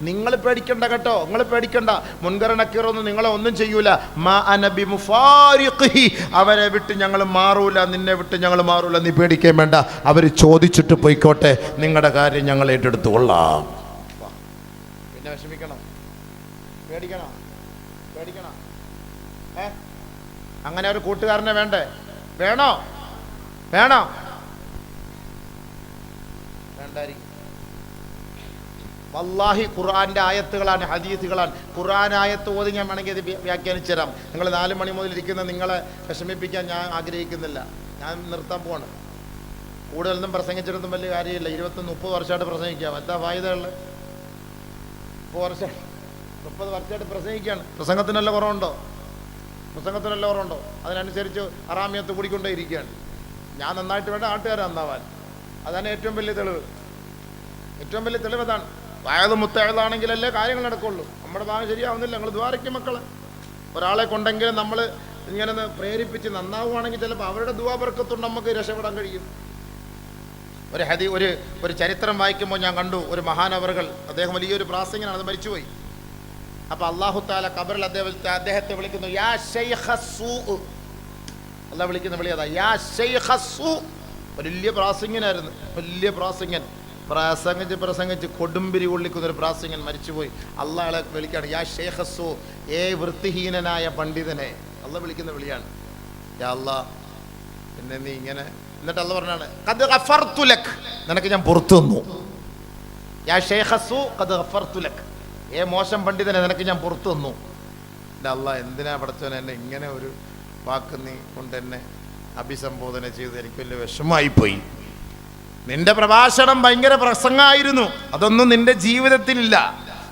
നിങ്ങൾ പേടിക്കണ്ട കേട്ടോ, നിങ്ങൾ പേടിക്കണ്ട. മുൻകർ നക്കീറൊന്നും നിങ്ങളെ ഒന്നും ചെയ്യൂല. മാ അന ബിമുഫാരിഖിഹി, അവരെ വിട്ട് ഞങ്ങൾ മാറൂല, നിന്നെ വിട്ട് ഞങ്ങൾ മാറൂല, നീ പേടിക്കാൻ വേണ്ട. അവർ ചോദിച്ചിട്ട് പോയിക്കോട്ടെ, നിങ്ങളുടെ കാര്യം ഞങ്ങൾ ഏറ്റെടുത്തു കൊള്ളാം. പിന്നെ വിഷമിക്കണം, പേടിക്കണം. അങ്ങനെ ഒരു കൂട്ടുകാരനെ വേണ്ടേ? വേണോ? വേണ്ടായിരിക്കും. വല്ലാഹി ഖുർആന്റെ ആയത്തുകളാണ്, ഹദീസുകളാണ്. ഖുർആൻ ആയത്ത് ഓതി ഞാൻ വേണമെങ്കിൽ ഇത് വ്യാഖ്യാനിച്ചു തരാം. നിങ്ങൾ 4 മണി മുതൽ ഇരിക്കുന്ന നിങ്ങളെ വിഷമിപ്പിക്കാൻ ഞാൻ ആഗ്രഹിക്കുന്നില്ല. ഞാൻ നിർത്താൻ പോവാണ്. കൂടുതലൊന്നും പ്രസംഗിച്ചിട്ടൊന്നും വലിയ കാര്യമില്ല. 21-30 വർഷമായിട്ട് പ്രസംഗിക്കാം. എന്താ ഫായിദയുള്ളത്? 30 വർഷമായിട്ട് പ്രസംഗിക്കുകയാണ്. പ്രസംഗത്തിനല്ല കുറവുണ്ടോ? അതിനനുസരിച്ച് ഹറാമിയത്ത് കൂടിക്കൊണ്ടേ ഇരിക്കുകയാണ്. ഞാൻ നന്നായിട്ട് വേണ്ട നാട്ടുകാരെ നന്നാവാൻ. അതാണ് ഏറ്റവും വലിയ തെളിവ്. അതാണ്. വായത് മുത്തഴതാണെങ്കിലല്ലേ കാര്യങ്ങൾ നടക്കുള്ളൂ. നമ്മുടെ ഭാഗം ശരിയാവുന്നില്ല. നിങ്ങൾ ദ്വാരയ്ക്ക് മക്കളെ ഒരാളെ കൊണ്ടെങ്കിലും നമ്മൾ ഇങ്ങനെ പ്രേരിപ്പിച്ച് നന്നാവുകയാണെങ്കിൽ ചിലപ്പോൾ അവരുടെ ദുആ ബർക്കത്തുകൊണ്ട് നമുക്ക് രക്ഷപ്പെടാൻ കഴിയും. ഒരു ചരിത്രം വായിക്കുമ്പോൾ ഞാൻ കണ്ടു, ഒരു മഹാനവറുകൾ, അദ്ദേഹം വലിയൊരു പ്രാസംഗികനാണ്, അത് മരിച്ചുപോയി. അപ്പോൾ അല്ലാഹു തആല ഖബറിൽ അദ്ദേഹത്തെ വിളിക്കുന്നു, യാ ശൈഖസ്സൂ. അല്ലാഹ് വിളിക്കുന്ന വിളി അതാ, യാ ശൈഖസ്സൂ. വലിയ പ്രാസംഗികനായിരുന്നു, പ്രസംഗിച്ച് കൊടുമ്പിരി കൊള്ളിക്കുന്നൊരു പ്രാസംഗൻ മരിച്ചുപോയി. അള്ളാഹെ വിളിക്കുകയാണ്, യാ ശൈഖസ്സൂ, വൃത്തിഹീനനായ പണ്ഡിതനെ. അള്ളാഹ് വിളിക്കുന്ന വിളിയാണ്, യാ അല്ലാഹ് പിന്നെ നീ ഇങ്ങനെ. എന്നിട്ട് അള്ളാഹ് പറഞ്ഞാണ്, ഖദ് ഗഫർതു ലക്, നിനക്ക് ഞാൻ പുറത്തു തന്നു. യാ ശൈഖസ്സൂ ഖദ് ഗഫർതു ലക്, മോശം പണ്ഡിതനെ നിനക്ക് ഞാൻ പുറത്തു തന്നു. എൻ്റെ അള്ളാഹ്, എന്തിനാ പഠിച്ചവനെ എന്നെ ഇങ്ങനെ ഒരു വാക്ക് നീ കൊണ്ട് എന്നെ അഭിസംബോധന ചെയ്ത്? എനിക്ക് വലിയ വിഷമമായിപ്പോയി. നിന്റെ പ്രഭാഷണം ഭയങ്കര പ്രസംഗമായിരുന്നു, അതൊന്നും നിന്റെ ജീവിതത്തിലില്ല.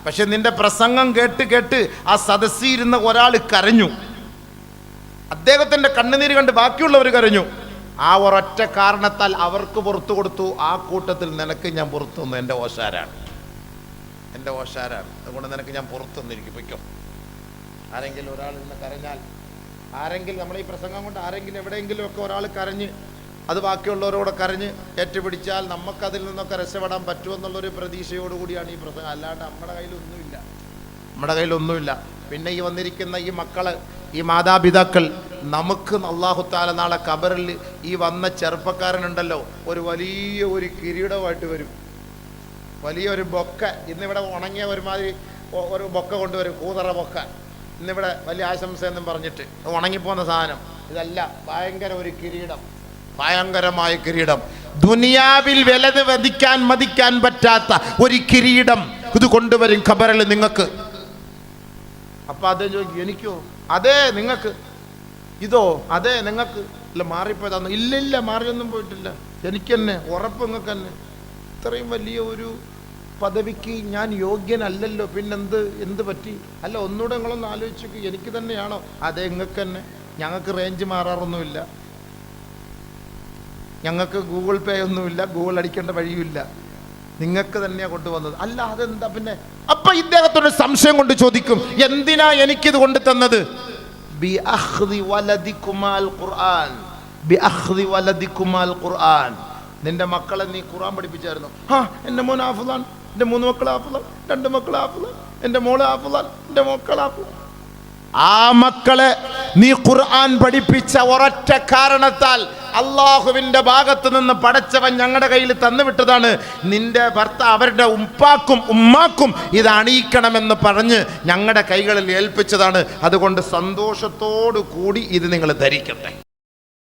പക്ഷെ നിന്റെ പ്രസംഗം കേട്ട് ആ സദസ്സിരുന്ന ഒരാൾ കരഞ്ഞു. അദ്ദേഹത്തിൻ്റെ കണ്ണുനീര് കണ്ട് ബാക്കിയുള്ളവർ കരഞ്ഞു. ആ ഒരൊറ്റ കാരണത്താൽ അവർക്ക് പുറത്തു കൊടുത്തു. ആ കൂട്ടത്തിൽ നിനക്ക് ഞാൻ പുറത്തു തന്നു. എൻ്റെ ഓശാരാണ്. അതുകൊണ്ട് നിനക്ക് ഞാൻ പുറത്തു തന്നിരിക്കും. പൊയ്ക്കോ. ആരെങ്കിലും ഒരാൾ ഇന്ന് കരഞ്ഞാൽ, ആരെങ്കിലും നമ്മൾ ഈ പ്രസംഗം കൊണ്ട് ആരെങ്കിലും എവിടെയെങ്കിലും ഒക്കെ ഒരാൾ കരഞ്ഞ് അത് ബാക്കിയുള്ളവരോട് കരഞ്ഞ് ഏറ്റുപിടിച്ചാൽ നമുക്കതിൽ നിന്നൊക്കെ രക്ഷപ്പെടാൻ പറ്റുമെന്നുള്ളൊരു പ്രതീക്ഷയോടുകൂടിയാണ് ഈ പ്രസംഗം. അല്ലാണ്ട് നമ്മുടെ കയ്യിലൊന്നുമില്ല. പിന്നെ ഈ വന്നിരിക്കുന്ന ഈ മക്കള്, ഈ മാതാപിതാക്കൾ, നമുക്ക് അല്ലാഹു തആല നാളെ ഖബറിൽ ഈ വന്ന ചെറുപ്പക്കാരനുണ്ടല്ലോ, ഒരു കിരീടമായിട്ട് വരും. വലിയൊരു ബൊക്ക. ഇന്നിവിടെ ഉണങ്ങിയ ഒരുമാതിരി ഒരു ബൊക്ക കൊണ്ടുവരും, കൂതറ ബൊക്ക. ഇന്നിവിടെ വലിയ ആശംസ എന്നും പറഞ്ഞിട്ട് ഉണങ്ങിപ്പോകുന്ന സാധനം ഇതല്ല, ഭയങ്കരമായ കിരീടം. ദുനിയാവിൽ വിലത് മതിക്കാൻ പറ്റാത്ത ഒരു കിരീടം ഇത് കൊണ്ടുവരും ഖബറിൽ നിങ്ങൾക്ക്. അപ്പൊ അദ്ദേഹം ചോദിക്കും, എനിക്കോ? അതെ നിങ്ങൾക്ക്. ഇതോ? അതെ നിങ്ങൾക്ക്. ഇല്ല മാറിപ്പോയതാന്ന്. ഇല്ല മാറിയൊന്നും പോയിട്ടില്ല, എനിക്ക് തന്നെ ഉറപ്പ്, നിങ്ങൾക്ക് തന്നെ. ഇത്രയും വലിയ ഒരു പദവിക്ക് ഞാൻ യോഗ്യനല്ലല്ലോ, എന്ത് പറ്റി? അല്ല ഒന്നുകൂടെ നിങ്ങളൊന്ന് ആലോചിച്ചു, എനിക്ക് തന്നെയാണോ? അതെ നിങ്ങൾക്ക് തന്നെ. ഞങ്ങൾക്ക് റേഞ്ച് മാറാറൊന്നുമില്ല, ഞങ്ങൾക്ക് ഗൂഗിൾ പേ ഒന്നുമില്ല, ഗൂഗിൾ അടിക്കേണ്ട വഴിയുമില്ല, നിങ്ങൾക്ക് തന്നെയാ കൊണ്ടുവന്നത്. അല്ല അതെന്താ പിന്നെ? അപ്പൊ ഇദ്ദേഹത്തോട് സംശയം കൊണ്ട് ചോദിക്കും, എന്തിനാ എനിക്കിത് കൊണ്ടു തന്നത്? നിന്റെ മക്കളെ നീ ഖുർആൻ പഠിപ്പിച്ചായിരുന്നു. എന്റെ മോൻ ഹാഫിളാണ്, എന്റെ 3 മക്കൾ ഹാഫിളാണ്, 2 മക്കൾ ഹാഫിളാണ്, എന്റെ മോള് ഹാഫിളാണ്, എന്റെ മക്കൾ ഹാഫിളാണ്. ആ മക്കളെ നീ ഖുർആൻ പഠിപ്പിച്ച ഒരൊറ്റ കാരണത്താൽ അള്ളാഹുവിന്റെ ഭാഗത്ത് നിന്ന് പടച്ചവൻ ഞങ്ങളുടെ കയ്യിൽ തന്നുവിട്ടതാണ്. നിന്റെ ഭർത്താവ് അവരുടെ ഉപ്പാക്കും ഉമ്മാക്കും ഇത് അണിയിക്കണമെന്ന് പറഞ്ഞ് ഞങ്ങളുടെ കൈകളിൽ ഏൽപ്പിച്ചതാണ്. അതുകൊണ്ട് സന്തോഷത്തോടു കൂടി ഇത് നിങ്ങൾ ധരിക്കട്ടെ.